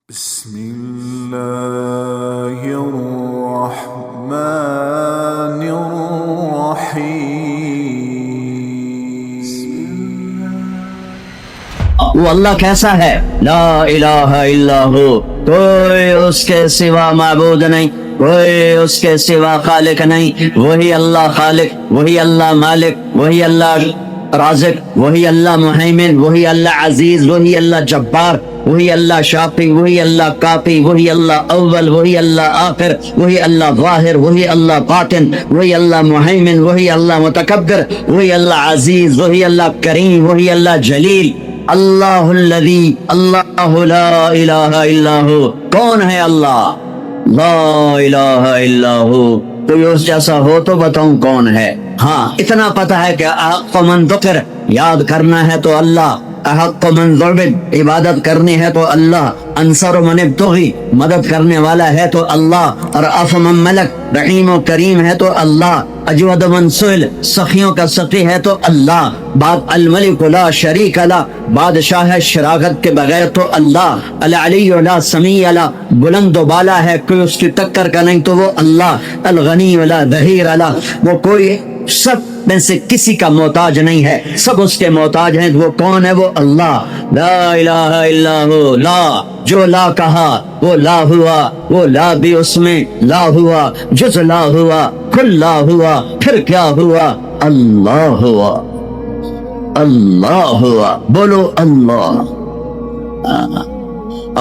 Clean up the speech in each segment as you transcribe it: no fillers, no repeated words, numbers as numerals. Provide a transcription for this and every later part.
بسم الله الرحمن الرحيم وہ اللہ کیسا ہے؟ لا الہ الا ہو، کوئی اس کے سوا معبود نہیں، کوئی اس کے سوا خالق نہیں، وہی اللہ خالق، وہی اللہ مالک، وہی اللہ رازق، وہی اللہ محیمن، وہی اللہ عزیز، وہی اللہ جبار، وہی اللہ شافی، وہی اللہ کافی، وہی اللہ اول، وہی اللہ آخر، وہی اللہ ظاہر، وہی اللہ باطن، وہی اللہ محیمن، وہی اللہ متکبر، وہی اللہ عزیز، وہی اللہ کریم، وہی اللہ جلیل۔ اللہ الذی، اللہ لا الہ الا ہو، کون ہے اللہ؟ لا الہ الا ہو، کوئی اس جیسا ہو تو بتاؤں کون ہے؟ ہاں اتنا پتہ ہے کہ احق من ذکر، یاد کرنا ہے تو اللہ، احق من ذعبد، عبادت کرنی ہے تو اللہ، انصر من ابتغی، مدد کرنے والا ہے تو اللہ، اور رأف من ملک، رحیم و کریم ہے تو اللہ، اجود من سئل، سخیوں کا سخی ہے تو اللہ، بعد الملک لا شریک لا، بادشاہ ہے شراکت کے بغیر تو اللہ، العلی لا سمیع لا، بلند و بالا ہے کوئی اس کی ٹکر کا نہیں تو وہ اللہ، الغنی لا ظہیر لا، وہ کوئی سب میں سے کسی کا محتاج نہیں ہے، سب اس کے محتاج ہیں، وہ کون ہے؟ وہ اللہ۔ لا الہ الا ہو، لا جو لا کہا وہ لا ہوا، وہ لا بھی اس میں لا ہوا، جز لا ہوا، کل لا ہوا، پھر کیا ہوا؟ اللہ ہوا، اللہ ہوا، بولو اللہ۔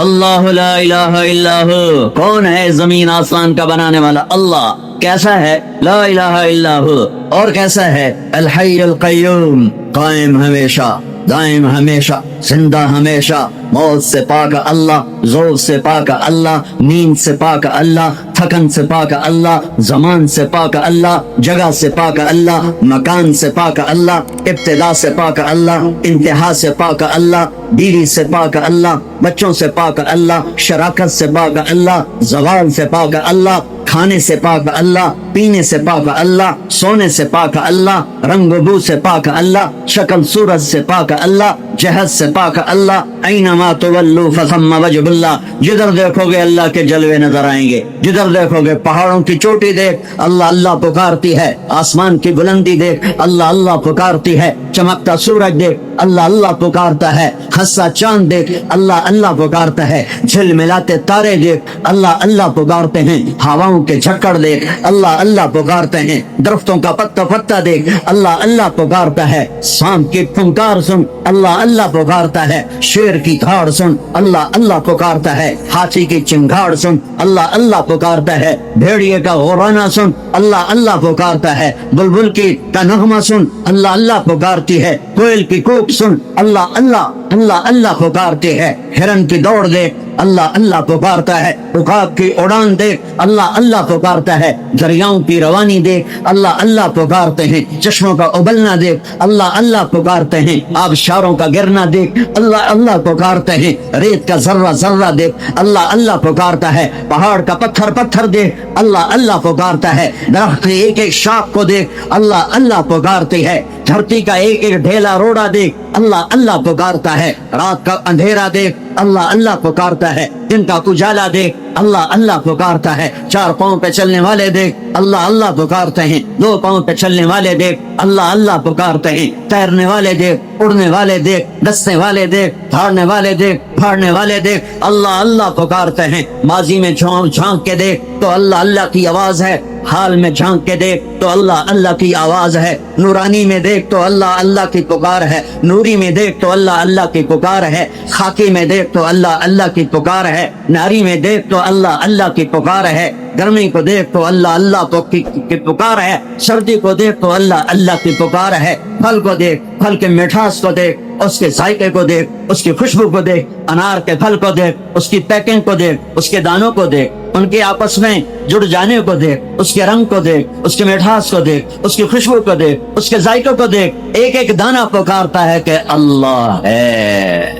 اللہ لا الہ الا ہو، کون ہے زمین آسمان کا بنانے والا؟ اللہ۔ کیسا ہے؟ لا الہ الا ہو۔ اور کیسا ہے؟ الحی القیوم، قائم ہمیشہ، دائم ہمیشہ، زندہ ہمیشہ، موت سے پاک اللہ، ذوق سے پاک اللہ، نیند سے پاک اللہ، تھکن سے پاک اللہ، زمان سے پاک اللہ، جگہ سے پاک اللہ، مکان سے پاک اللہ، ابتدا سے پاک اللہ، انتہا سے پاک اللہ، بیوی سے پاک اللہ، بچوں سے پاک اللہ، شراکت سے پاک اللہ، زوال سے پاک اللہ، کھانے سے پاک اللہ، پینے سے پاک اللہ، سونے سے پاک اللہ، رنگ و بو سے پاک اللہ، شکل صورت سے پاک اللہ، جہت سے پاک اللہ، اینما تولوا فثم وجہ اللہ، جدھر دیکھو گے اللہ کے جلوے نظر آئیں گے، جدھر دیکھو گے پہاڑوں کی چوٹی دیکھ اللہ اللہ پکارتی ہے، آسمان کی بلندی دیکھ اللہ اللہ پکارتی ہے، چمکتا سورج دیکھ اللہ اللہ پکارتا ہے، ہنستا چاند دیکھ اللہ اللہ پکارتا ہے، جھل ملاتے تارے دیکھ اللہ اللہ پکارتے ہیں، ہواؤں کے جھکڑ دیکھ اللہ اللہ پکارتے ہیں، درختوں کا پتا پتا دیکھ اللہ اللہ پکارتا ہے، سانپ کی پھنکار سن اللہ اللہ پکارتا ہے، شیر کی دھاڑ سن اللہ اللہ پکارتا ہے، ہاتھی کی چنگھاڑ سن اللہ اللہ پکارتا ہے، بھیڑیے کا غورانا سن اللہ اللہ پکارتا ہے، بلبل کی کا نغمہ سن اللہ اللہ پکارتی ہے، کوئل کی کوک سن اللہ اللہ اللہ اللہ پکارتی ہے، ہرن کی دوڑ دیکھ اللہ اللہ پکارتا ہے، عقاب کی اڑان دیکھ اللہ اللہ پکارتا ہے، دریاؤں کی روانی دیکھ اللہ اللہ پکارتے ہیں، چشموں کا ابلنا دیکھ اللہ اللہ پکارتے ہیں، آبشاروں کا گرنا دیکھ اللہ اللہ پکارتے ہیں، ریت کا ذرہ ذرہ دیکھ اللہ اللہ پکارتا ہے، پہاڑ کا پتھر پتھر دیکھ اللہ اللہ پکارتا ہے، درخت کی ایک ایک شاخ کو دیکھ اللہ اللہ پکارتی ہے، دھرتی کا ایک ایک ڈھیلا روڑا دیکھ اللہ اللہ پکارتا ہے، رات کا اندھیرا دیکھ اللہ اللہ پکارتا ہے، دن کا اجالا دیکھ اللہ اللہ پکارتا ہے، چار پاؤں پہ چلنے والے دیکھ اللہ اللہ پکارتے ہیں، دو پاؤں پہ چلنے والے دیکھ اللہ اللہ پکارتے ہیں، تیرنے والے دیکھ، اڑنے والے دیکھ، دسنے والے دیکھ، دھاڑنے والے دیکھ، پھاڑنے والے دیکھ اللہ اللہ پکارتے ہیں، ماضی میں جھانک کے دیکھ تو اللہ اللہ کی آواز ہے، حال میں جھانک کے دیکھ تو اللہ اللہ کی آواز ہے، نورانی میں دیکھ تو اللہ اللہ کی پکار ہے، نوری میں دیکھ تو اللہ اللہ کی پکار ہے، خاکی میں دیکھ تو اللہ اللہ کی پکار ہے، ناری میں دیکھ تو اللہ اللہ کی پکار ہے، گرمی کو دیکھ تو اللہ اللہ کی پکار ہے، سردی کو دیکھ تو اللہ اللہ کی پکار ہے، پھل کو دیکھ، پھل کے مٹھاس کو دیکھ، اس کے ذائقے کو دیکھ، اس کی خوشبو کو دیکھ، انار کے پھل کو دیکھ، اس کی پیکنگ کو دیکھ، اس کے دانوں کو دیکھ، ان کے آپس میں جڑ جانے کو دیکھ، اس کے رنگ کو دیکھ، اس کے مٹھاس کو دیکھ، اس کی خوشبو کو دیکھ، اس کے ذائقے کو دیکھ، ایک ایک دانہ پکارتا ہے کہ اللہ ہے،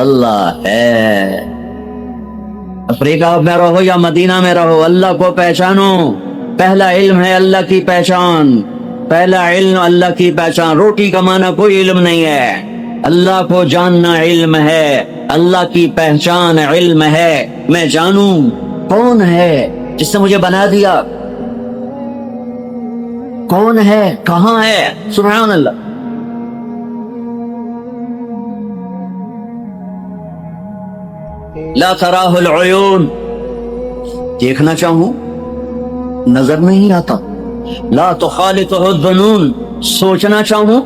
اللہ ہے۔ افریقہ میں رہو یا مدینہ میں رہو، اللہ کو پہچانو، پہلا علم ہے اللہ کی پہچان، پہلا علم اللہ کی پہچان، روٹی کمانا کوئی علم نہیں ہے، اللہ کو جاننا علم ہے، اللہ کی پہچان علم ہے، میں جانوں کون ہے جس نے مجھے بنا دیا، کون ہے، کہاں ہے، سبحان اللہ۔ لا تراہ العیون، دیکھنا چاہوں نظر نہیں آتا، لا تخالطہ الظنون، سوچنا چاہوں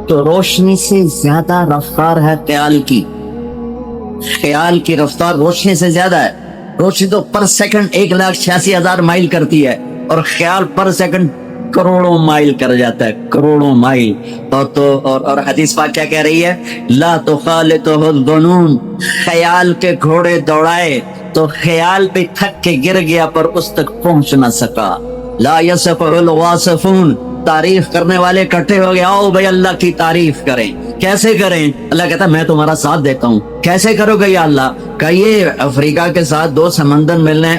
تو روشنی سے زیادہ رفتار ہے خیال کی، خیال کی رفتار روشنی سے زیادہ ہے۔ روشنی تو پر سیکنڈ 1,86,000 مائل کرتی ہے، اور خیال پر سیکنڈ کروڑوں مائل کر جاتا ہے، کروڑوں مائل۔ اور حدیث پاک کیا کہہ رہی ہے؟ لا تخالطہ الظنون، خیال کے گھوڑے دوڑائے تو خیال پہ تھک کے گر گیا پر اس تک پہنچ نہ سکا۔ لا یصفہ الواصفون، تعریف کرنے والے اکٹھے ہو گئے، آؤ بھائی اللہ کی تعریف کریں۔ کیسے کریں؟ اللہ کہتا ہے میں تمہارا ساتھ دیتا ہوں۔ کیسے کرو گے یا اللہ؟ کہیے افریقہ کے ساتھ 2 سمندر ملنے،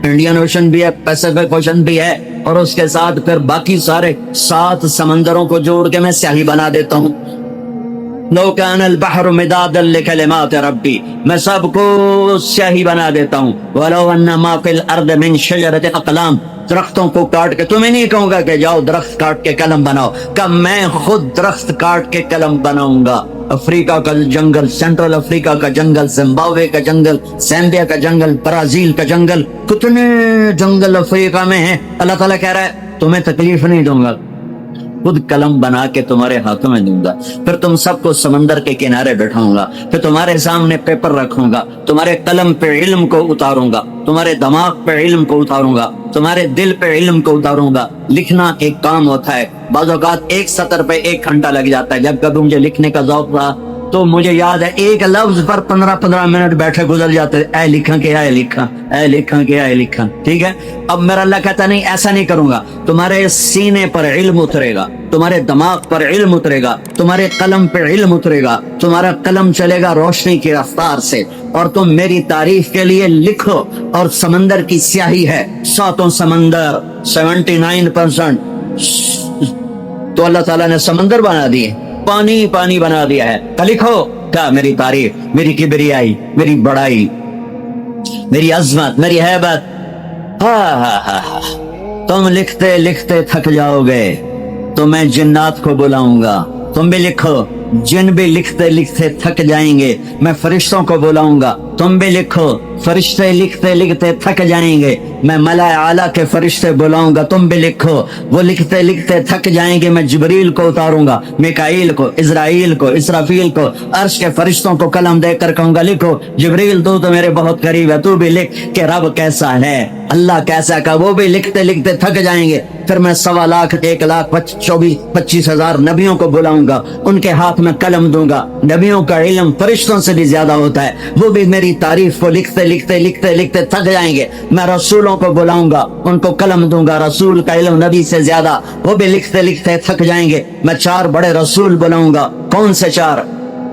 انڈین اوشن بھی ہے، پیسفک اوشن بھی ہے، اور اس کے ساتھ پھر باقی سارے 7 سمندروں کو جوڑ کے میں سیاہی بنا دیتا ہوں۔ لو کان البحر مدادا لکلمات ربی، میں سب کو سیاہی بنا دیتا ہوں۔ ولو ان ما فی الارض من شجرۃ اقلام، درختوں کو کاٹ کے، تمہیں نہیں کہوں گا کہ جاؤ درخت کاٹ کے قلم بناؤ، کہ میں خود درخت کاٹ کے قلم بناؤں گا۔ افریقہ کا جنگل، سینٹرل افریقہ کا جنگل، زمبابوے کا جنگل، زامبیا کا جنگل، برازیل کا جنگل، کتنے جنگل افریقہ میں ہیں۔ اللہ تعالیٰ کہہ رہا ہے تمہیں تکلیف نہیں دوں گا، خود قلم بنا کے تمہارے ہاتھوں میں دوں گا، پھر تم سب کو سمندر کے کنارے بٹھاؤں گا، پھر تمہارے سامنے پیپر رکھوں گا، تمہارے قلم پہ علم کو اتاروں گا، تمہارے دماغ پہ علم کو اتاروں گا، تمہارے دل پہ علم کو اتاروں گا۔ لکھنا ایک کام ہوتا ہے، بعض اوقات 1 سطر پہ 1 گھنٹہ لگ جاتا ہے۔ جب کبھی مجھے لکھنے کا ذوق تھا تو مجھے یاد ہے ایک لفظ پر 15 منٹ بیٹھے گزر جاتے، اے لکھاں کہ اے لکھاں، اے لکھاں کہ اے لکھاں، ٹھیک ہے۔ اب میرا اللہ کہتا نہیں ایسا نہیں کروں گا، تمہارے سینے پر علم اترے گا، تمہارے دماغ پر علم اترے گا، تمہارے قلم پہ علم اترے گا، تمہارا قلم چلے گا روشنی کی رفتار سے، اور تم میری تعریف کے لیے لکھو۔ اور سمندر کی سیاہی ہے، 7 سمندر، 79%، تو اللہ تعالیٰ نے سمندر بنا دیے، پانی پانی بنا دیا ہے، تو لکھو کیا میری تعریف، میری کبریائی، میری بڑائی، میری عظمت، میری ہیبت۔ ہاں تم لکھتے لکھتے تھک جاؤ گے تو میں جنات کو بلاؤں گا، تم بھی لکھو۔ جن بھی لکھتے لکھتے تھک جائیں گے میں فرشتوں کو بلاؤں گا، تم بھی لکھو۔ فرشتے لکھتے لکھتے تھک جائیں گے میں ملائے اعلیٰ کے فرشتے بلاؤں گا، تم بھی لکھو۔ وہ لکھتے لکھتے تھک جائیں گے میں جبریل کو اتاروں گا، میکائیل کو، اسرائیل کو، اسرافیل کو، عرش کے فرشتوں کو قلم دے کر کہوں گا لکھو۔ جبریل تو میرے بہت قریب ہے، تو بھی لکھ کہ رب کیسا ہے، اللہ کیسا کا۔ وہ بھی لکھتے لکھتے تھک جائیں گے، پھر میں 1.25 1,25,000 نبیوں کو بلاؤں گا، ان کے ہاتھ میں قلم دوں گا۔ نبیوں کا علم فرشتوں سے بھی زیادہ ہوتا ہے، وہ بھی میری تعریف کو لکھتے لکھتے لکھتے لکھتے تھک جائیں گے۔ میں رسولوں کو بلاؤں گا، ان کو قلم دوں گا، رسول کا علم نبی سے زیادہ، وہ بھی لکھتے لکھتے تھک جائیں گے۔ میں 4 بڑے رسول بلاؤں گا۔ کون سے 4؟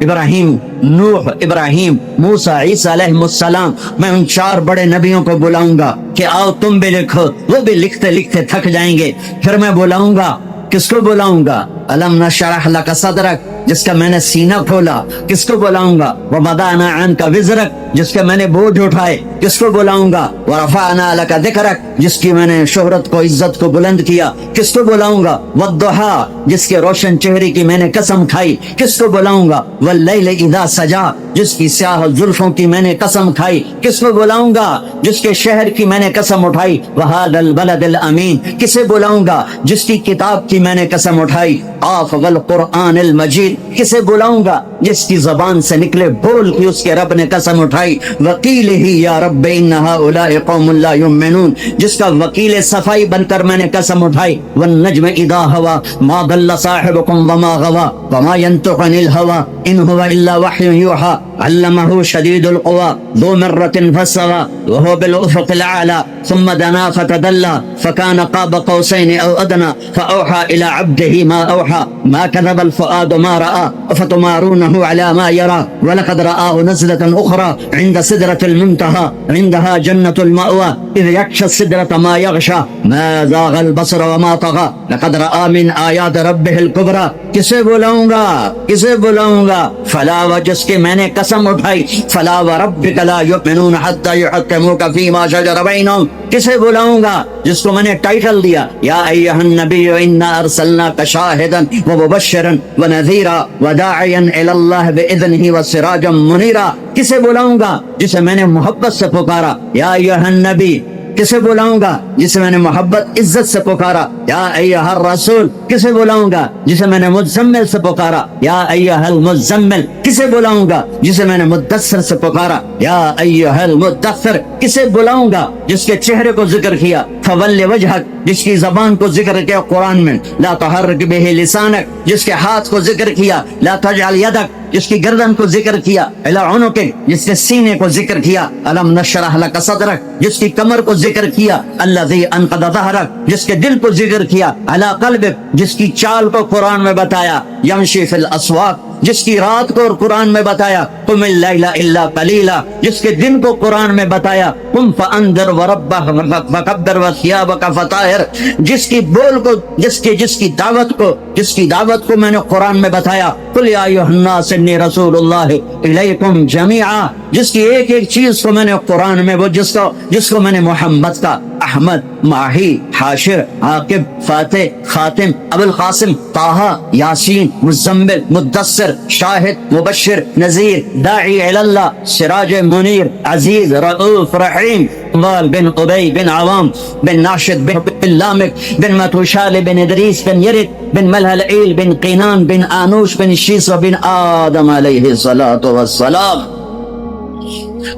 ابراہیم، نوح، ابراہیم، موسیٰ، عیسیٰ علیہ السلام۔ میں ان 4 بڑے نبیوں کو بلاؤں گا کہ آؤ تم بھی لکھو، وہ بھی لکھتے لکھتے تھک جائیں گے۔ پھر میں بلاؤں گا، کس کو بلاؤں گا؟ الم نشرح لک صدرک، جس کا میں نے سینہ کھولا۔ کس کو بلاؤں گا؟ ووضعنا عنک وزرک، جس کے میں نے بوجھ اٹھائے۔ کس کو بلاؤں گا؟ ورفعنا لک ذکرک، جس کی میں نے شہرت کو، عزت کو بلند کیا۔ کس کو بلاؤں گا؟ والضحیٰ، جس کے روشن چہرے کی میں نے قسم کھائی۔ کس کو بلاؤں گا؟ واللیل اذا سجا، جس کی سیاہ زلفوں کی میں نے قسم کھائی۔ کس کو بلاؤں گا؟ جس کے شہر کی میں نے قسم اٹھائی۔ وہذا البلد الامین، کسے بلاؤں گا؟ جس کی کتاب کی میں نے قسم اٹھائی۔ قاف والقرآن المجید، کسے بلاؤں گا؟ جس کی زبان سے نکلے بول کی اس کے رب نے قسم اٹھائی۔ وکیلہ یا رب ان ہؤلاء قوم لا یؤمنون، جس کا وکیل صفائی بن کر میں نے قسم اٹھائی۔ والنجم اذا ہوا ما ضل صاحبکم وما غوا وما ينطق عن الهوى ان هو الا وحی یوحى علمه شدید القوى ذو مرة فاستوى وهو بالافق الاعلى ثم دنا فتدلى فكان قاب قوسين او ادنى فاوحى الى عبده ما اوحى ما كذب الفؤاد ما راى افتمارونه على ما يرى ولقد رآه نزلة اخرى عند سدرة المنتهى عندها جنة المأوى اذ يغشى السدرة ما يغشى ما زاغ البصر وما طغى لقد رآ من آيات ربه الكبرى کسے بلاؤں گا فلا و جس کی میں نے قسم اٹھائی فلا وربک لا یؤمنون حتی یحکموک فیما شجر بینہم کسے بلاؤں گا جس کو میں نے ٹائٹل دیا یا ایھا النبی انا ارسلناک شاہدا ومبشرا ونذیرا وداعیا الی اللہ باذنہ وسراجا منیرا کسے بلاؤں گا جسے میں نے محبت سے پکارا یا ایھا النبی کسے بلاؤں گا جسے میں نے محبت عزت سے پکارا یا ایھا الرسول کسے بلاؤں گا جسے میں نے مزمل سے پکارا یا ایھا المزمل کسے بلاؤں گا جسے میں نے مدثر سے پکارا یا ایھا المدثر کسے بلاؤں گا جس کے چہرے کو ذکر کیا فول وجہک جس کی زبان کو ذکر کیا قرآن میں لا تحرک بہ لسانک جس کے ہاتھ کو ذکر کیا لا تجعل یدک جس کی گردن کو ذکر کیا الی عنقک جس کے سینے کو ذکر کیا الم نشرح لک صدرک جس کی کمر کو ذکر کیا الذی انقض ظہرک جس کے دل کو ذکر کیا علی قلبک جس کی چال کو قرآن میں بتایا یمشی فی الاسواق جس کی رات کو قرآن میں بتایا قم اللیل الا قلیلا جس کے دن کو قرآن میں بتایا قم فانذر وربک فکبر وثیابک فطہر جس کی بول کو جس کی دعوت کو میں نے قرآن میں بتایا قل یا ایھا الناس انی رسول اللہ الیکم جمیعا جس کی ایک ایک چیز کو میں نے قرآن میں وہ جس کو میں نے محمد کا احمد ماہی حاشر عاقب فاتح خاتم ابو القاسم طٰہٰ یاسین مزمل مدثر شاہد مبشر نذیر داعی الی اللہ سراج منیر عزیز رؤوف رحیم وال بن ابی بن عوام بن ناشد بن لامک بن متوشال بن ادریس بن یرد بن ملہلعیل بن قینان بن آنوش بن شیس و بن آدم علیہ الصلاۃ والسلام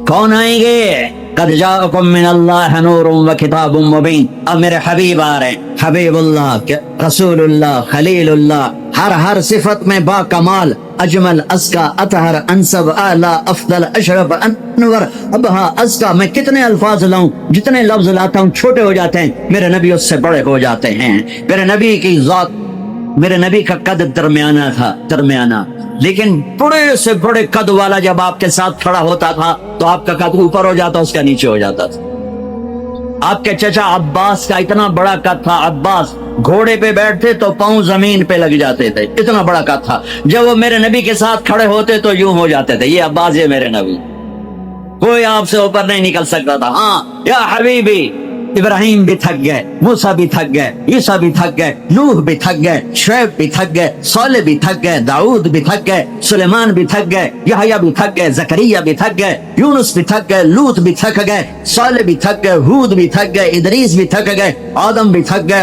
کون آئیں گے قد جاءکم من اللہ نور و کتاب مبین اب میرے حبیب آ رہے ہیں حبیب اللہ رسول اللہ خلیل اللہ ہر صفت میں با کمال اجمل ازکا اطہر انسب اعلی افضل اشرف انور ابہا ازکا میں کتنے الفاظ لاؤں جتنے لفظ لاتا ہوں چھوٹے ہو جاتے ہیں میرے نبی اس سے بڑے ہو جاتے ہیں میرے نبی کی ذات میرے نبی کا قد درمیانہ لیکن بڑے سے بڑے قد والا جب آپ کے ساتھ کھڑا ہوتا تھا تو آپ کا قد اوپر ہو جاتا اس کا نیچے ہو جاتا تھا آپ کے چچا عباس کا اتنا بڑا قد تھا عباس گھوڑے پہ بیٹھتے تو پاؤں زمین پہ لگ جاتے تھے اتنا بڑا قد تھا جب وہ میرے نبی کے ساتھ کھڑے ہوتے تو یوں ہو جاتے تھے یہ عباس یہ میرے نبی کوئی آپ سے اوپر نہیں نکل سکتا تھا ہاں یا حبیبی ابراہیم بھی تھک گئے موسیٰ بھی تھک گئے عیسیٰ بھی تھک گئے نوح بھی تھک گئے شعیب بھی تھک گئے صالح بھی تھک گئے داؤد بھی تھک گئے سلیمان بھی تھک گئے یحییٰ بھی تھک گئے زکریا بھی تھک گئے یونس بھی تھک گئے لوط بھی تھک گئے صالح بھی تھک گئے ہود بھی تھک گئے ادریس بھی تھک گئے آدم بھی تھک گئے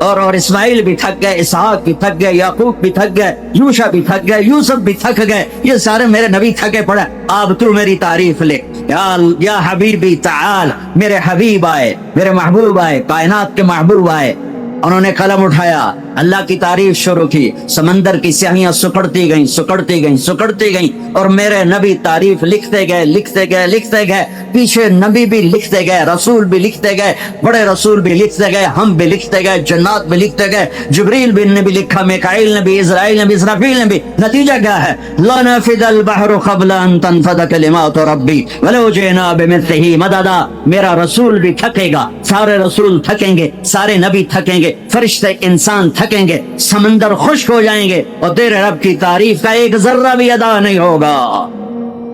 اور اسماعیل بھی تھک گئے اسحاق بھی تھک گئے یعقوب بھی تھک گئے یوشع بھی تھک گئے یوسف بھی تھک گئے یہ سارے میرے نبی تھکے پڑے اب تو میری تعریف لے یا حبیبی تعال میرے حبیب آئے میرے محبوب آئے کائنات کے محبوب آئے انہوں نے قلم اٹھایا اللہ کی تعریف شروع کی سمندر کی سیاہیاں سکڑتی گئیں اور میرے نبی تعریف لکھتے گئے پیچھے نبی بھی لکھتے گئے رسول بھی لکھتے گئے بڑے رسول بھی لکھتے گئے ہم بھی لکھتے گئے جنات بھی لکھتے گئے جبریل نے بھی لکھا میکائیل نے بھی اسرائیل نے بھی اسرافیل نے بھی نتیجہ کیا ہے لا نفد البحر قبل ان تنفد کلمات ربی ولو جئنا بمثلہ مددا میرا رسول بھی تھکے گا سارے رسول تھکیں گے سارے نبی تھکیں گے فرشتے انسان تھکیں گے سمندر خشک ہو جائیں گے اور تیرے رب کی تعریف کا ایک ذرہ بھی ادا نہیں ہوگا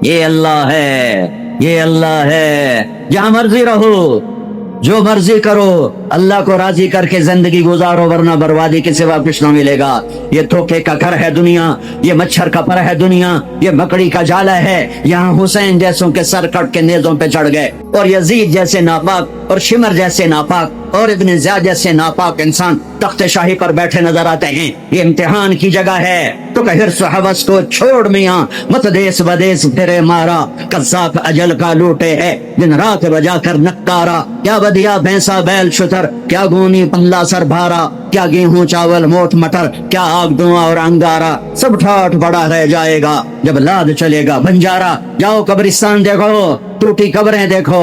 یہ اللہ ہے جہاں مرضی رہو جو مرضی کرو اللہ کو راضی کر کے زندگی گزارو ورنہ بربادی کے سوا کچھ نہ ملے گا یہ دھوکے کا گھر ہے دنیا یہ مچھر کا پر ہے دنیا یہ مکڑی کا جالا ہے یہاں حسین جیسوں کے سر کٹ کے نیزوں پہ چڑھ گئے اور یزید جیسے ناپاک اور شمر جیسے ناپاک اور ابن زیاد جیسے ناپاک انسان تخت شاہی پر بیٹھے نظر آتے ہیں یہ امتحان کی جگہ ہے تو کہ حرص و حوث کو چھوڑ میاں مت دیس بدیس پھرے مارا قذاق اجل کا لوٹے ہے دن رات بجا کر نکارا کیا بدیا بھینسا بیل شتر کیا گونی پنلا سر بھارا کیا گیہوں چاول موٹ مٹر کیا آگ دھواں اور انگارا سب ٹھاٹ بڑا رہ جائے گا جب لاد چلے گا بنجارا جاؤ قبرستان دیکھو ٹوٹی قبریں دیکھو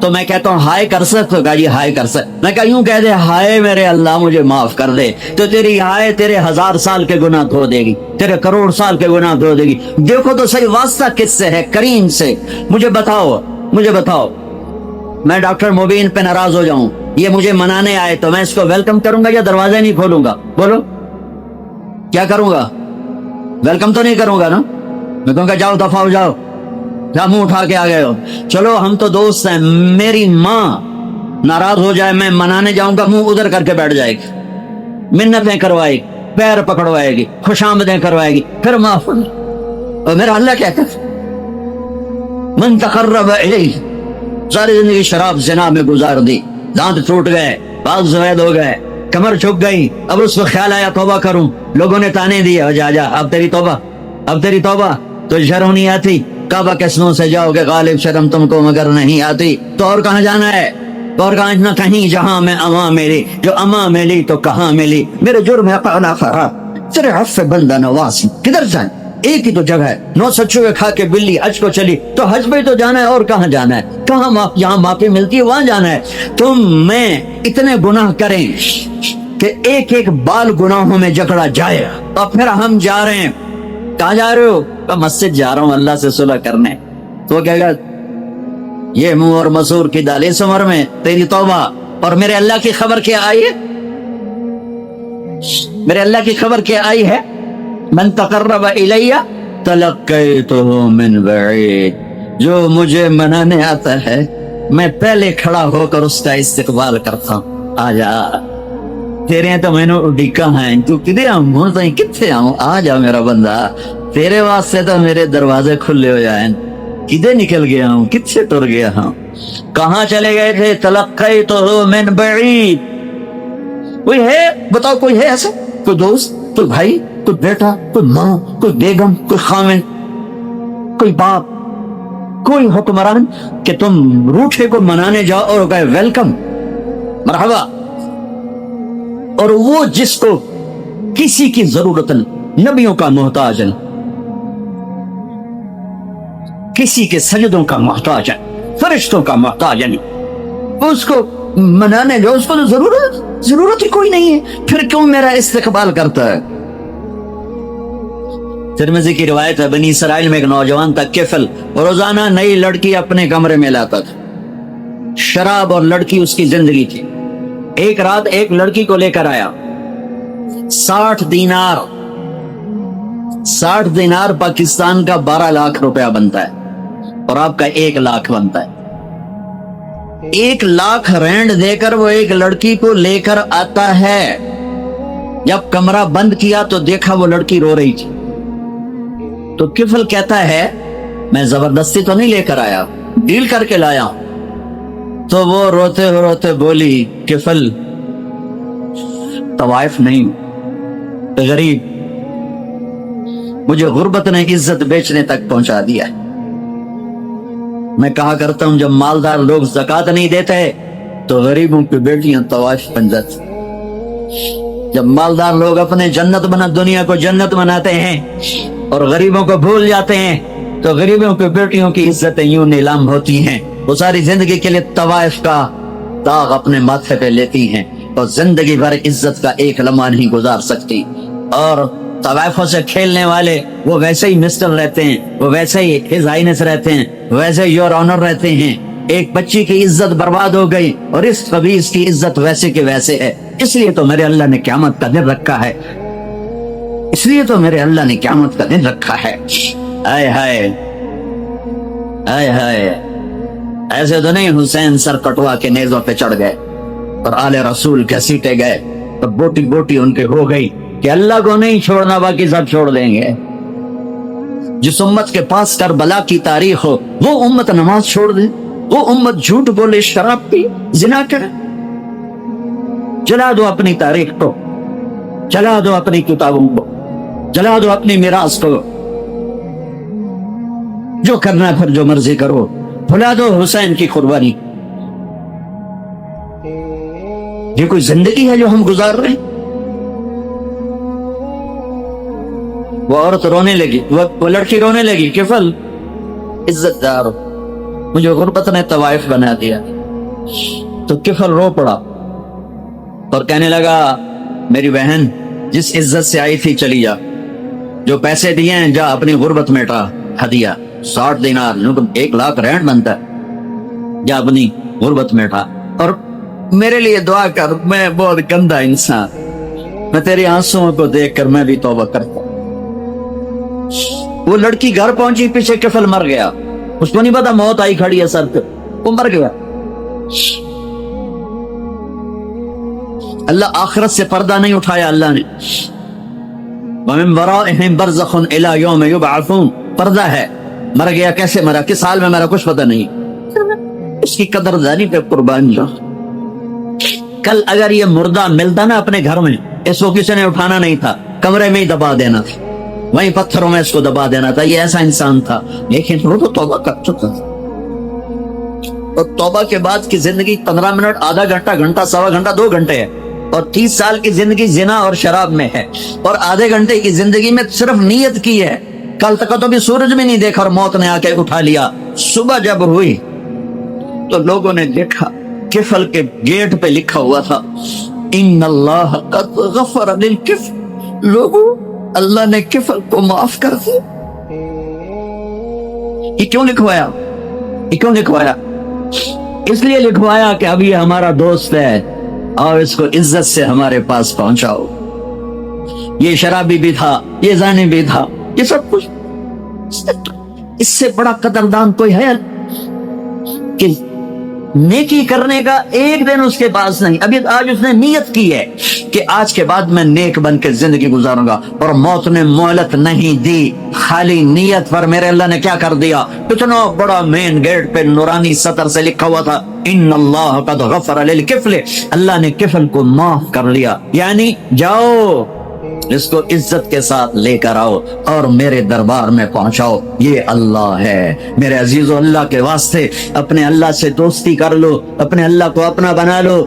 تو میں کہتا ہوں ہائے کر سکتے ہو؟ کہا جی ہائے کر سکتے. میں کہا یوں کہہ دے ہائے میرے اللہ مجھے معاف کر دے, تو تیری ہائے تیرے 1000 سال کے گناہ دھو دے گی, تیرے کروڑ سال کے گناہ دھو دے گی. دیکھو تو صحیح واسطہ کس سے ہے؟ کریم سے. مجھے بتاؤ میں ڈاکٹر مبین پہ ناراض ہو جاؤں, یہ مجھے منانے آئے تو میں اس کو ویلکم کروں گا یا دروازہ نہیں کھولوں گا؟ بولو کیا کروں گا؟ ویلکم تو نہیں کروں گا نا. میں کہوں گا جاؤ دفعہ ہو جاؤ, کیا منہ اٹھا کے آ گئے ہو؟ چلو ہم تو دوست ہیں. میری ماں ناراض ہو جائے میں منانے جاؤں گا, منہ ادھر کر کے بیٹھ جائے گی, منتیں کروائے گی, پیر پکڑوائے گی, خوش آمدیں کروائے گی, پھر معاف. اور میرا اللہ کیا کہتا من تقرب الیہ, ساری زندگی شراب زنا میں گزار دی, دانت ٹوٹ گئے, بال سفید ہو گئے, کمر جھک گئی, اب اس کو خیال آیا توبہ کروں, لوگوں نے تانے دیے جا جا اب تیری توبہ تو شرم نہیں آتی, کعبہ کے سنوں سے جاؤ گے غالب شرم تم کو مگر نہیں آتی. تو اور کہاں جانا ہے؟ اور کہاں نہ کہیں جہاں میں اما ملی, جو اما ملی تو کہاں ملی, میرے جرم قالا فرا تیرے عفو بندہ نواز. کدھر جائیں؟ ایک ہی تو جگہ ہے, 9 چوہے کھا کے بلی حج کو چلی, تو حج پہ تو جانا ہے, اور کہاں جانا ہے؟ کہاں یہاں معافی ملتی ہے وہاں جانا ہے. تم میں اتنے گناہ کریں کہ ایک ایک بال گناہوں میں جکڑا جائے, اور پھر ہم جا رہے ہیں. کہاں جا رہے ہو؟ مسجد جا رہا ہوں اللہ سے صلح کرنے. تو کہے گا یہ منہ اور مسور کی دال, اس عمر میں تیری توبہ. اور میرے اللہ کی خبر کیا آئی ہے؟ میرے اللہ کی خبر کیا آئی ہے؟ من تقرب الیہ تلقیتہ من بعید, جو مجھے منانے آتا ہے میں پہلے کھڑا ہو کر اس کا استقبال کرتا ہوں. آ جا, تیرے تو میں نے ڈکا ہیں, تو کدھر آؤں تو کتنے آؤں, آ جا میرا بندہ, تیرے واسطے تو میرے دروازے کھلے ہو جائیں. کدھر نکل گیا ہوں, کتنے ٹر گیا ہوں, کہاں چلے گئے تھے؟ تلقیتہ من بعید. کوئی ہے بتاؤ, کوئی ہے ایسا, کوئی دوست, کوئی بھائی, کوئی بیٹا, کوئی ماں, کوئی بیگم, کوئی خامن, کوئی باپ, کوئی حکمران کہ تم روٹھے کو منانے جاؤ اور کہے ویلکم مرحبا, اور وہ جس کو کسی کی ضرورت نہیں, نبیوں کا محتاج ہے, کسی کے سجدوں کا محتاج ہے, فرشتوں کا محتاج ہے, اس کو منانے جاؤ, اس کو تو ضرورت ہی کوئی نہیں ہے, پھر کیوں میرا استقبال کرتا ہے؟ ترمذی کی روایت ہے, بنی اسرائیل میں ایک نوجوان تھا کفل, روزانہ نئی لڑکی اپنے کمرے میں لاتا تھا. شراب اور لڑکی اس کی زندگی تھی. ایک رات ایک لڑکی کو لے کر آیا, 60 دینار پاکستان کا 12 لاکھ روپیہ بنتا ہے, اور آپ کا 1 لاکھ بنتا ہے. 1 لاکھ رینڈ دے کر وہ ایک لڑکی کو لے کر آتا ہے. جب کمرہ بند کیا تو دیکھا وہ لڑکی رو رہی تھی. تو کفل کہتا ہے میں زبردستی تو نہیں لے کر آیا, ڈیل کر کے لایا ہوں. تو وہ روتے بولی کفل طوائف نہیں, غریب, مجھے غربت نے عزت بیچنے تک پہنچا دیا. میں کہا کرتا ہوں جب مالدار لوگ زکوٰۃ نہیں دیتے تو غریبوں کی بیٹیاں طوائف بن جاتی. جب مالدار لوگ اپنے دنیا کو جنت بناتے ہیں اور غریبوں کو بھول جاتے ہیں تو غریبوں کی بیٹیوں کی عزتیں یوں نیلام ہوتی ہیں. وہ ساری زندگی کے لیے طوائف کا داغ اپنے ماتھے پہ لیتی ہیں اور زندگی بھر عزت کا ایک لمحہ نہیں گزار سکتی. اور طوائفوں سے کھیلنے والے وہ ویسے ہی مسٹر رہتے ہیں, وہ ویسے ہی ہز ہائنس رہتے ہیں, ویسے یور آنر رہتے ہیں. ایک بچی کی عزت برباد ہو گئی اور اس خبیث کی عزت ویسے کے ویسے ہے. اس لیے تو میرے اللہ نے قیامت کا دن رکھا ہے, اس لیے تو میرے اللہ نے قیامت کا دن رکھا ہے. آئے ہائے آئے ہائے, ایسے تو نہیں حسین سر کٹوا کے نیزوں پہ چڑھ گئے اور آل رسول گھسیٹے گئے تو بوٹی بوٹی ان کے ہو گئی کہ اللہ کو نہیں چھوڑنا باقی سب چھوڑ دیں گے. جس امت کے پاس کربلا کی تاریخ ہو وہ امت نماز چھوڑ دے, وہ امت جھوٹ بولے, شراب پی, زنا کرے. جلا دو اپنی تاریخ کو, جلا دو اپنی کتابوں کو, جلا دو اپنی میراث کو, جو کرنا پھر جو مرضی کرو, بھلا دو حسین کی قربانی. یہ کوئی زندگی ہے جو ہم گزار رہے ہیں؟ وہ عورت رونے لگی, وہ لڑکی رونے لگی, کفل عزت دار مجھے غربت نے طوائف بنا دیا. تو کفل رو پڑا اور کہنے لگا میری بہن جس عزت سے آئی تھی چلی جا, جو پیسے دیے ہیں جا اپنی غربت میٹا, ہدیہ 60 دینار 1 لاکھ رینٹ بنتا ہے, جا اپنی غربت میٹا اور میرے لیے دعا کر, میں بہت گندا انسان, میں تیری آنسوؤں کو دیکھ کر میں بھی توبہ کرتا. وہ لڑکی گھر پہنچی, پیچھے کفل مر گیا, اس کو نہیں پتا موت آئی کھڑی ہے سر پہ, وہ مر گیا. اللہ آخرت سے پردہ نہیں اٹھایا اللہ نے. وَمِن وَرَائِهِمْ بَرْزَخٌ إِلَى يَوْمِ يُبْعَثُونَ, پردہ ہے. مر گیا, کیسے مرا, کس حال میں مرا, کچھ پتہ نہیں. اس کی قدردانی پہ قربان جاؤ. کل اگر یہ مردہ ملتا نا اپنے گھر میں, اس کو کسی نے اٹھانا نہیں تھا, کمرے میں ہی دبا دینا تھا, وہیں پتھروں میں اس کو دبا دینا تھا. یہ ایسا انسان تھا, لیکن وہ تو توبہ کر چکا تھا. اور توبہ کے بعد کی زندگی 15 منٹ, آدھا گھنٹہ, گھنٹہ, سوا گھنٹہ, 2 گھنٹے ہے. اور 30 سال کی زندگی زنا اور شراب میں ہے, اور آدھے گھنٹے کی زندگی میں صرف نیت کی ہے. کل تک تو بھی سورج بھی نہیں دیکھا اور موت نے آ کے اٹھا لیا. صبح جب ہوئی تو لوگوں نے دیکھا کفل کے گیٹ پہ لکھا ہوا تھا ان اللہ قد غفر للکفل. لوگوں, اللہ نے کفل کو معاف کر دیا. یہ کیوں لکھوایا, یہ کیوں لکھوایا؟ اس لیے لکھوایا کہ اب یہ ہمارا دوست ہے اور اس کو عزت سے ہمارے پاس پہنچاؤ. یہ شرابی بھی تھا, یہ زانی بھی تھا, یہ سب کچھ. اس سے بڑا قدردان کوئی ہے کہ نیکی کرنے کا ایک دن اس کے پاس نہیں. ابھی آج اس نے نیت کی ہے کہ آج کے بعد میں نیک بن کے زندگی گزاروں گا, اور موت نے مہلت نہیں دی. خالی نیت پر میرے اللہ نے کیا کر دیا, اتنا بڑا مین گیٹ پہ نورانی سطر سے لکھا ہوا تھا ان اللہ قد غفر للکفل, اللہ نے کفل کو معاف کر لیا. یعنی جاؤ اس کو عزت کے ساتھ لے کر آؤ اور میرے دربار میں پہنچاؤ. یہ اللہ ہے میرے عزیزو. اللہ کے واسطے اپنے اللہ سے دوستی کر لو, اپنے اللہ کو اپنا بنا لو.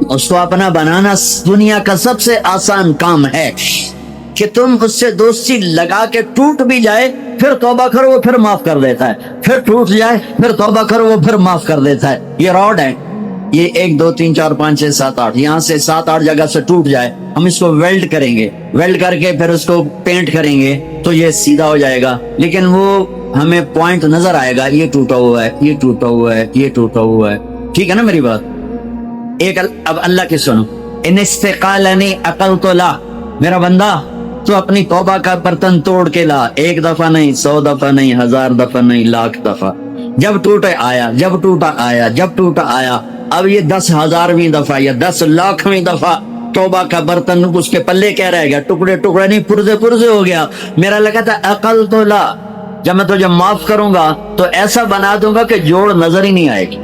اس کو اپنا بنانا دنیا کا سب سے آسان کام ہے کہ تم اس سے دوستی لگا کے ٹوٹ بھی جائے پھر توبہ کرو وہ پھر معاف کر دیتا ہے, پھر ٹوٹ جائے پھر توبہ کرو وہ پھر معاف کر دیتا ہے. یہ راڈ ہے, یہ 1 2 3 4 5 6 7 8 یہاں سے 7 8 جگہ سے ٹوٹ جائے, ہم اس کو ویلڈ کریں گے, ویلڈ کر کے پھر اس کو پینٹ کریں گے تو یہ سیدھا ہو جائے گا. لیکن وہ ہمیں پوائنٹ نظر آئے گا, یہ ٹوٹا ہوا ہے, یہ ٹوٹا ہوا ہے, یہ ٹوٹا ہوا ہے. ٹھیک ہے نا میری بات؟ ایک اب اللہ کی سنو. ان استقالنی عقلت لا, میرا بندہ تو اپنی توبہ کا برتن توڑ کے لا. 1 دفعہ نہیں, 100 دفعہ نہیں, 1000 دفعہ نہیں, 1,00,000 دفعہ. جب ٹوٹے آیا, جب ٹوٹا آیا, جب ٹوٹا آیا. اب یہ 10,000ویں دفعہ یا 10,00,000ویں دفعہ توبہ کا برتن اس کے پلے کیا رہ گیا, ٹکڑے ٹکڑے نہیں, پرزے پرزے ہو گیا. میرا لگا تھا عقل تو لا, جب میں تجھے معاف کروں گا تو ایسا بنا دوں گا کہ جوڑ نظر ہی نہیں آئے گی.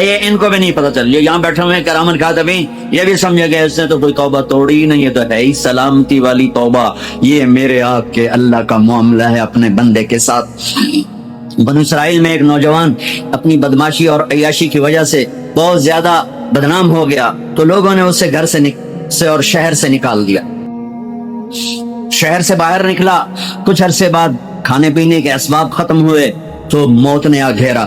یہ ان کو بھی نہیں پتا چل, یہ یہاں بیٹھے ہوئے کرامن کاتبین یہ بھی سمجھ گئے اس نے تو کوئی توبہ توڑی ہی نہیں, یہ تو ہے ہی سلامتی والی توبہ. یہ میرے آپ کے اللہ کا معاملہ ہے اپنے بندے کے ساتھ. بنو اسرائیل میں ایک نوجوان اپنی بدماشی اور عیاشی کی وجہ سے بہت زیادہ بدنام ہو گیا, تو لوگوں نے اسے گھر سے اور شہر سے نکال دیا. شہر سے باہر نکلا, کچھ عرصے بعد کھانے پینے کے اسباب ختم ہوئے تو موت نے آ گھیرا.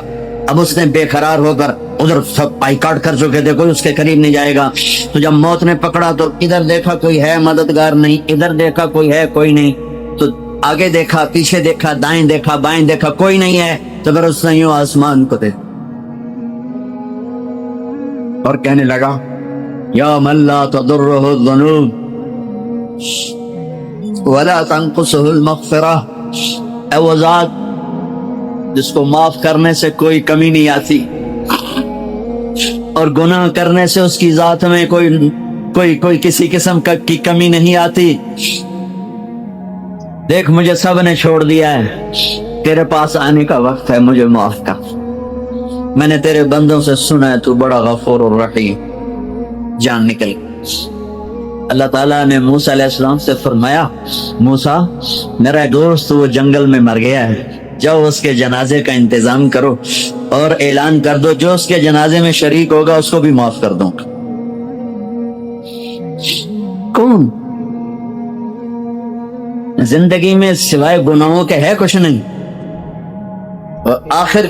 اب اس نے بے قرار ہو کر ادھر سب پائی کاٹ کر چکے تھے, کوئی اس کے قریب نہیں جائے گا. تو جب موت نے پکڑا تو ادھر دیکھا کوئی ہے مددگار نہیں, ادھر دیکھا کوئی ہے کوئی نہیں, تو آگے دیکھا, پیچھے دیکھا, دائیں دیکھا, بائیں دیکھا, کوئی نہیں ہے. تو پھر اس نے یوں آسمان کو دیکھا اور کہنے لگا یا من لا تضرہ الذنوب ولا تنقصہ المغفرہ, اے وہ ذات جس کو معاف کرنے سے کوئی کمی نہیں آتی اور گناہ کرنے سے اس کی ذات میں کوئی کسی قسم کی کمی نہیں آتی. دیکھ مجھے سب نے چھوڑ دیا ہے, تیرے پاس آنے کا وقت ہے, مجھے معاف کر. میں نے تیرے بندوں سے سنا ہے تو بڑا غفور الرحیم. جان نکل. اللہ تعالیٰ نے موسیٰ علیہ السلام سے فرمایا موسیٰ میرا دوست وہ جنگل میں مر گیا ہے, جاؤ اس کے جنازے کا انتظام کرو اور اعلان کر دو جو اس کے جنازے میں شریک ہوگا اس کو بھی معاف کر دوں. کون زندگی میں سوائے گناہوں کے ہے کچھ نہیں, اور آخر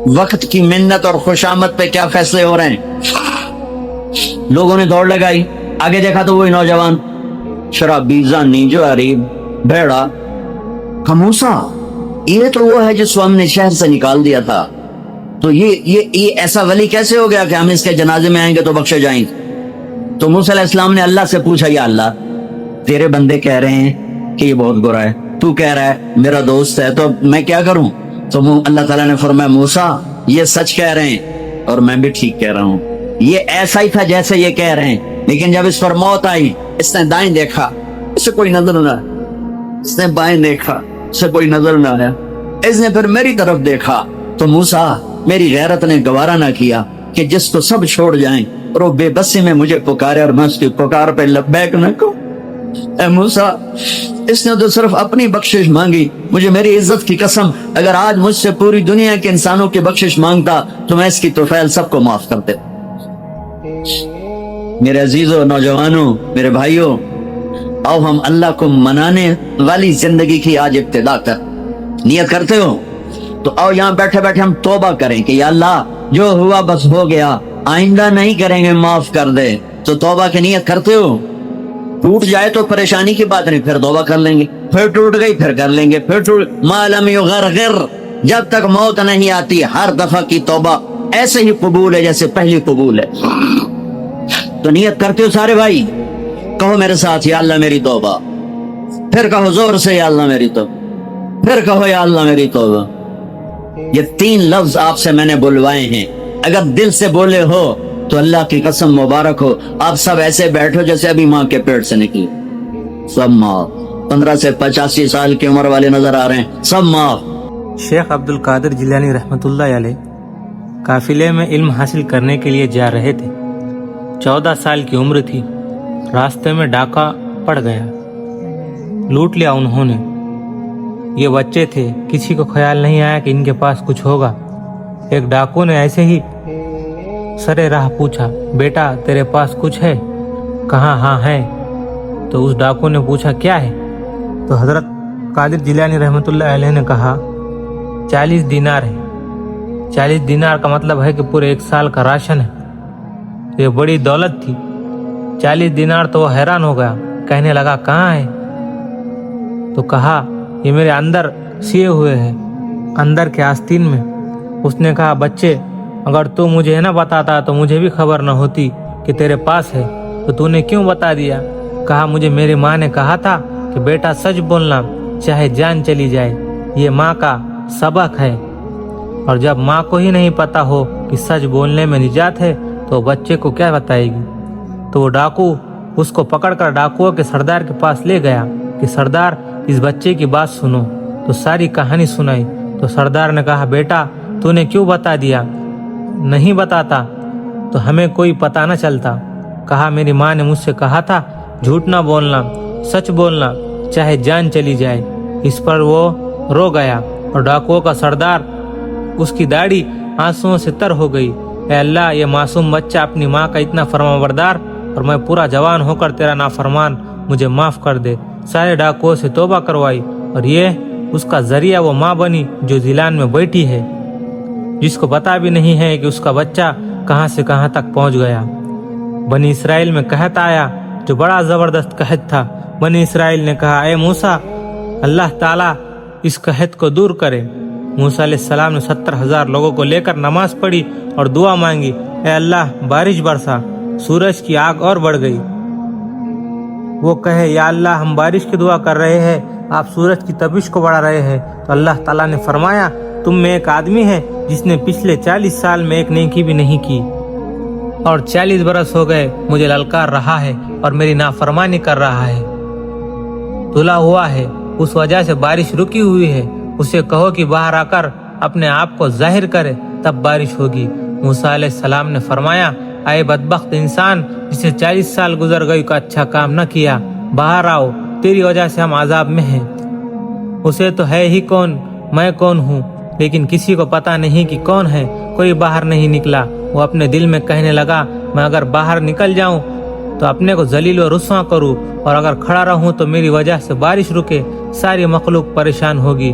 وقت کی منت اور خوشامد پہ کیا فیصلے ہو رہے ہیں؟ لوگوں نے دوڑ لگائی، آگے دیکھا تو وہی نوجوان شرابی، زانی، جواری، بھیڑا. موسیٰ یہ تو وہ ہے جس کو ہم نے شہر سے نکال دیا تھا، تو یہ ایسا ولی کیسے ہو گیا کہ ہم اس کے جنازے میں آئیں گے تو بخشے جائیں گے؟ تو موسیٰ علیہ السلام نے اللہ سے پوچھا، یا اللہ تیرے بندے کہہ رہے ہیں کہ یہ بہت برا ہے، تو کہہ رہا ہے میرا دوست ہے، تو میں کیا کروں؟ تو اللہ تعالیٰ نے فرمایا موسیٰ یہ سچ کہہ رہے ہیں اور میں بھی ٹھیک کہہ رہا ہوں، یہ ایسا ہی تھا جیسے یہ کہہ رہے ہیں، لیکن جب اس پر موت آئی اس نے دائیں دیکھا، اسے کوئی نظر نہ آیا، اس نے بائیں دیکھا، اسے کوئی نظر نہ آیا، اس نے پھر میری طرف دیکھا. تو موسیٰ میری غیرت نے گوارا نہ کیا کہ جس کو سب چھوڑ جائیں اور وہ بے بسی میں مجھے پکارے اور میں اس کی پکار پہ لبیک نہ کہوں. اے موسیٰ اس نے تو صرف اپنی بخشش مانگی، مجھے میری عزت کی قسم اگر آج مجھ سے پوری دنیا کے انسانوں کی بخشش مانگتا تو میں اس کی طفیل سب کو معاف کرتے. میرے عزیزوں، نوجوانوں، میرے بھائیوں، آؤ ہم اللہ کو منانے والی زندگی کی آج ابتدا کر. نیت کرتے ہو تو آؤ یہاں بیٹھے بیٹھے ہم توبہ کریں کہ یا اللہ جو ہوا بس ہو گیا، آئندہ نہیں کریں گے، معاف کر دے. تو توبہ کی نیت کرتے ہو؟ ٹوٹ جائے تو پریشانی کی بات نہیں، پھر توبہ کر لیں گے، پھر ٹوٹ گئی پھر کر لیں گے، پھر ٹوٹ ما لم یغرغر، جب تک موت نہیں آتی ہر دفعہ کی توبہ ایسے ہی قبول ہے جیسے پہلی قبول ہے. تو نیت کرتے ہو سارے بھائی؟ کہو میرے ساتھ، یا اللہ میری توبہ. پھر کہو زور سے، یا اللہ میری توبہ. پھر کہو یا اللہ میری توبہ. یہ 3 لفظ آپ سے میں نے بلوائے ہیں، اگر دل سے بولے ہو تو اللہ کی قسم مبارک ہو، آپ سب ایسے بیٹھو جیسے ابھی ماں کے پیٹ سے نکلی. سب معاف. 15 سے 85 سال کی عمر والے نظر آ رہے ہیں، سب معاف. شیخ عبد القادر جیلانی رحمۃ اللہ علیہ قافلے میں علم حاصل کرنے کے لیے جا رہے تھے. 14 سال کی عمر تھی. راستے میں ڈاکہ پڑ گیا، لوٹ لیا انہوں نے. یہ بچے تھے، کسی کو خیال نہیں آیا کہ ان کے پاس کچھ ہوگا. ایک ڈاکو نے ایسے ہی سرے راہ پوچھا، بیٹا تیرے پاس کچھ ہے؟ کہاں ہاں ہے. تو اس ڈاکو نے پوچھا کیا ہے؟ تو حضرت قادر جیلانی رحمۃ اللہ علیہ نے کہا 40 دینار ہے. 40 دینار کا مطلب ہے کہ پورے 1 سال کا راشن ہے. یہ بڑی دولت تھی. 40 دینار تو وہ حیران ہو گیا، کہنے لگا کہاں ہے؟ تو کہا یہ میرے اندر سیے ہوئے ہیں، اندر کے آستین میں. اس نے کہا بچے اگر تو مجھے نہ بتاتا تو مجھے بھی خبر نہ ہوتی کہ تیرے پاس ہے، تو تو نے کیوں بتا دیا؟ کہا مجھے میری ماں نے کہا تھا کہ بیٹا سچ بولنا چاہے جان چلی جائے، یہ ماں کا سبق ہے. اور جب ماں کو ہی نہیں پتا ہو کہ سچ بولنے میں نجات ہے تو بچے کو کیا بتائے گی. تو وہ ڈاکو اس کو پکڑ کر ڈاکوؤں کے سردار کے پاس لے گیا کہ سردار اس بچے کی بات سنو. تو ساری کہانی سنائی. تو سردار نے کہا بیٹا تو نے کیوں بتا دیا؟ نہیں بتاتا تو ہمیں کوئی پتہ نہ چلتا. کہا میری ماں نے مجھ سے کہا تھا جھوٹ نہ بولنا، سچ بولنا چاہے جان چلی جائے. اس پر وہ رو گیا اور ڈاکوؤں کا سردار اس کی داڑھی آنسوؤں سے تر ہو گئی. اے اللہ یہ معصوم بچہ اپنی ماں کا اتنا فرمانبردار اور میں پورا جوان ہو کر تیرا نافرمان، مجھے معاف کر دے. سارے ڈاکوؤں سے توبہ کروائی اور یہ اس کا ذریعہ وہ ماں بنی جو زیلان میں بیٹھی ہے، جس کو پتا بھی نہیں ہے کہ اس کا بچہ کہاں سے کہاں تک پہنچ گیا. بنی اسرائیل میں قحط آیا جو بڑا زبردست قحط تھا. بنی اسرائیل نے کہا اے موسیٰ اللہ تعالیٰ اس قحط کو دور کرے. موسیٰ علیہ السلام نے 70,000 لوگوں کو لے کر نماز پڑھی اور دعا مانگی، اے اللہ بارش برسا. سورج کی آگ اور بڑھ گئی. وہ کہے یا اللہ ہم بارش کی دعا کر رہے ہیں، آپ سورج کی تپش کو بڑھا رہے ہیں. تو اللہ تعالیٰ نے فرمایا تم میں ایک آدمی ہے جس نے پچھلے 40 سال میں ایک نیکی بھی نہیں کی اور 40 برس ہو گئے مجھے للکار رہا ہے اور میری نافرمانی کر رہا ہے، دھلا ہوا ہے، اس وجہ سے بارش رکی ہوئی ہے. اسے کہو کہ باہر آ کر اپنے آپ کو ظاہر کرے تب بارش ہوگی. موسیٰ علیہ السلام نے فرمایا اے بدبخت انسان جسے 40 سال گزر گئی کا اچھا کام نہ کیا، باہر آؤ تیری وجہ سے ہم عذاب میں ہیں. اسے تو ہے ہی کون، میں کون ہوں، لیکن کسی کو پتا نہیں کہ کون ہے. کوئی باہر نہیں نکلا. وہ اپنے دل میں کہنے لگا میں اگر باہر نکل جاؤں تو اپنے کو ذلیل و رسوا کروں، اور اگر کھڑا رہوں تو میری وجہ سے بارش رکے، ساری مخلوق پریشان ہوگی.